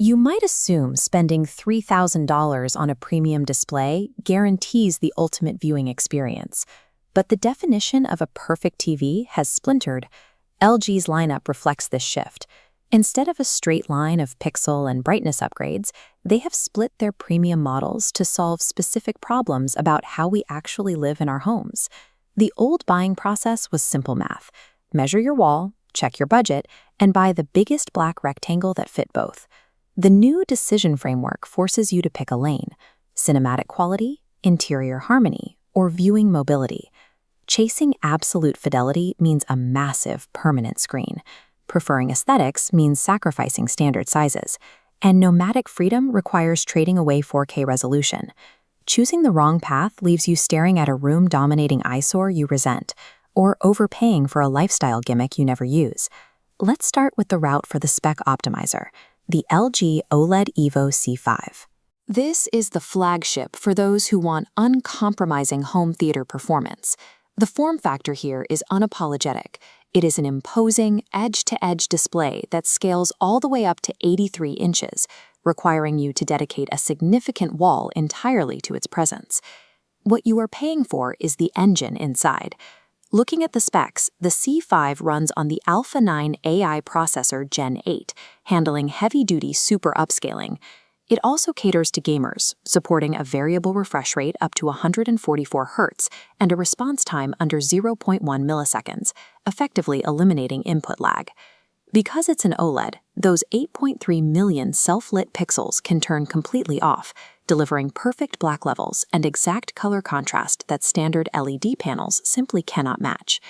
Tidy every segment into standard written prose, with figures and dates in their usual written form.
You might assume spending $3,000 on a premium display guarantees the ultimate viewing experience, but the definition of a perfect TV has splintered. LG's lineup reflects this shift. Instead of a straight line of pixel and brightness upgrades, they have split their premium models to solve specific problems about how we actually live in our homes. The old buying process was simple math. Measure your wall, check your budget, and buy the biggest black rectangle that fit both. The new decision framework forces you to pick a lane: cinematic quality, interior harmony, or viewing mobility. Chasing absolute fidelity means a massive, permanent screen. Preferring aesthetics means sacrificing standard sizes. And nomadic freedom requires trading away 4K resolution. Choosing the wrong path leaves you staring at a room-dominating eyesore you resent, or overpaying for a lifestyle gimmick you never use. Let's start with the route for the Spec Optimizer, the LG OLED Evo C5. This is the flagship for those who want uncompromising home theater performance. The form factor here is unapologetic. It is an imposing, edge-to-edge display that scales all the way up to 83 inches, requiring you to dedicate a significant wall entirely to its presence. What you are paying for is the engine inside. Looking at the specs, the C5 runs on the Alpha 9 AI processor Gen 8, handling heavy-duty super upscaling. It also caters to gamers, supporting a variable refresh rate up to 144 Hz and a response time under 0.1 milliseconds, effectively eliminating input lag. Because it's an OLED, those 8.3 million self-lit pixels can turn completely off, delivering perfect black levels and exact color contrast that standard LED panels simply cannot match.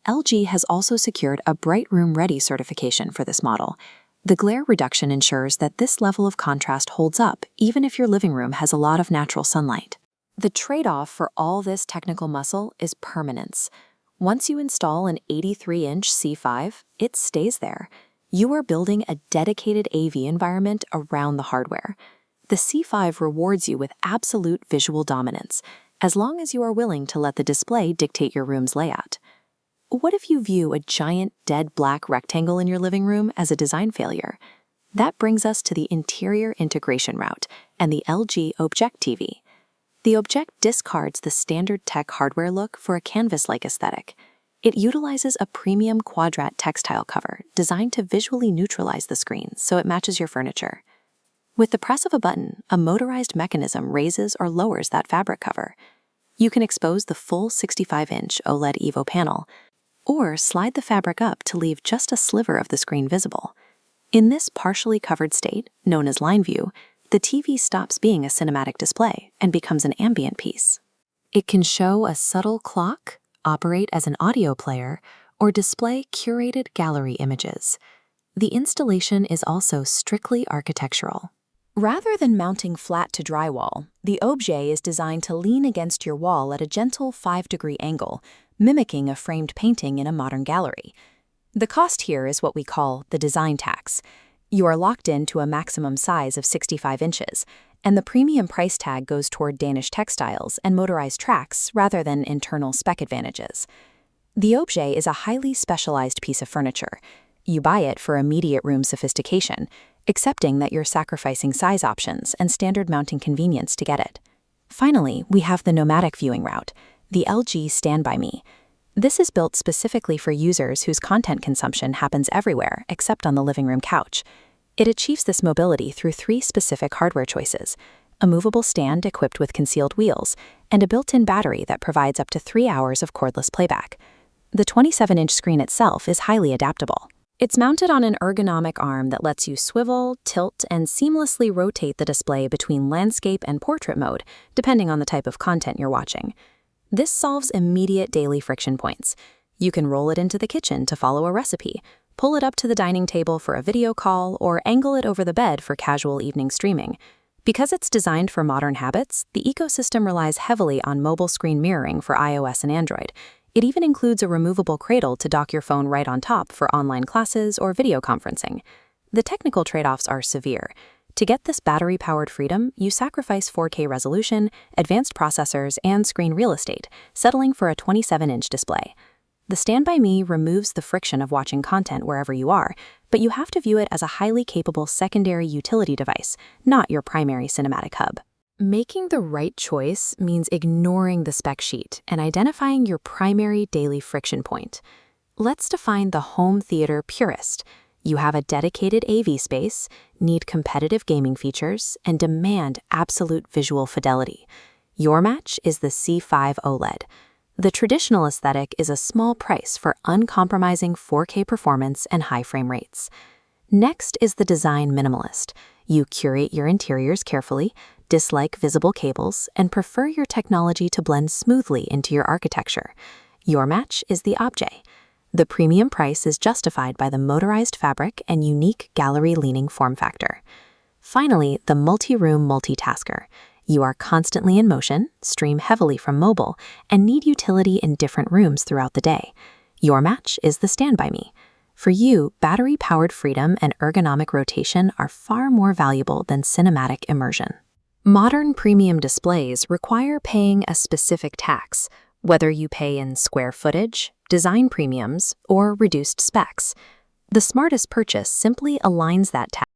LG has also secured a Bright Room Ready certification for this model. The glare reduction ensures that this level of contrast holds up even if your living room has a lot of natural sunlight. The trade-off for all this technical muscle is permanence. Once you install an 83-inch C5, it stays there. You are building a dedicated AV environment around the hardware. The C5 rewards you with absolute visual dominance, as long as you are willing to let the display dictate your room's layout. What if you view a giant dead black rectangle in your living room as a design failure? That brings us to the interior integration route and the LG Object TV. The Object discards the standard tech hardware look for a canvas-like aesthetic. It utilizes a premium quadrat textile cover designed to visually neutralize the screen so it matches your furniture. With the press of a button, a motorized mechanism raises or lowers that fabric cover. You can expose the full 65-inch OLED Evo panel, or slide the fabric up to leave just a sliver of the screen visible. In this partially covered state, known as line view, the TV stops being a cinematic display and becomes an ambient piece. It can show a subtle clock, operate as an audio player, or display curated gallery images. The installation is also strictly architectural. Rather than mounting flat to drywall, the Object is designed to lean against your wall at a gentle 5-degree angle, mimicking a framed painting in a modern gallery. The cost here is what we call the design tax. You are locked into a maximum size of 65 inches, and the premium price tag goes toward Danish textiles and motorized tracks rather than internal spec advantages. The Object is a highly specialized piece of furniture. You buy it for immediate room sophistication, accepting that you're sacrificing size options and standard mounting convenience to get it. Finally, we have the nomadic viewing route, the LG Stand By Me. This is built specifically for users whose content consumption happens everywhere except on the living room couch. It achieves this mobility through 3 specific hardware choices: a movable stand equipped with concealed wheels, and a built-in battery that provides up to 3 hours of cordless playback. The 27-inch screen itself is highly adaptable. It's mounted on an ergonomic arm that lets you swivel, tilt, and seamlessly rotate the display between landscape and portrait mode, depending on the type of content you're watching. This solves immediate daily friction points. You can roll it into the kitchen to follow a recipe, pull it up to the dining table for a video call, or angle it over the bed for casual evening streaming. Because it's designed for modern habits, the ecosystem relies heavily on mobile screen mirroring for iOS and Android. It even includes a removable cradle to dock your phone right on top for online classes or video conferencing. The technical trade-offs are severe. To get this battery-powered freedom, you sacrifice 4K resolution, advanced processors, and screen real estate, settling for a 27-inch display. The Stand By Me removes the friction of watching content wherever you are, but you have to view it as a highly capable secondary utility device, not your primary cinematic hub. Making the right choice means ignoring the spec sheet and identifying your primary daily friction point. Let's define the home theater purist. You have a dedicated AV space, need competitive gaming features, and demand absolute visual fidelity. Your match is the C5 OLED. The traditional aesthetic is a small price for uncompromising 4K performance and high frame rates. Next is the design minimalist. You curate your interiors carefully, dislike visible cables, and prefer your technology to blend smoothly into your architecture. Your match is the objet. The premium price is justified by the motorized fabric and unique gallery-leaning form factor. Finally, the multi-room multitasker. You are constantly in motion, stream heavily from mobile, and need utility in different rooms throughout the day. Your match is the Stand By Me. For you, battery-powered freedom and ergonomic rotation are far more valuable than cinematic immersion. Modern premium displays require paying a specific tax, whether you pay in square footage, design premiums, or reduced specs. The smartest purchase simply aligns that tax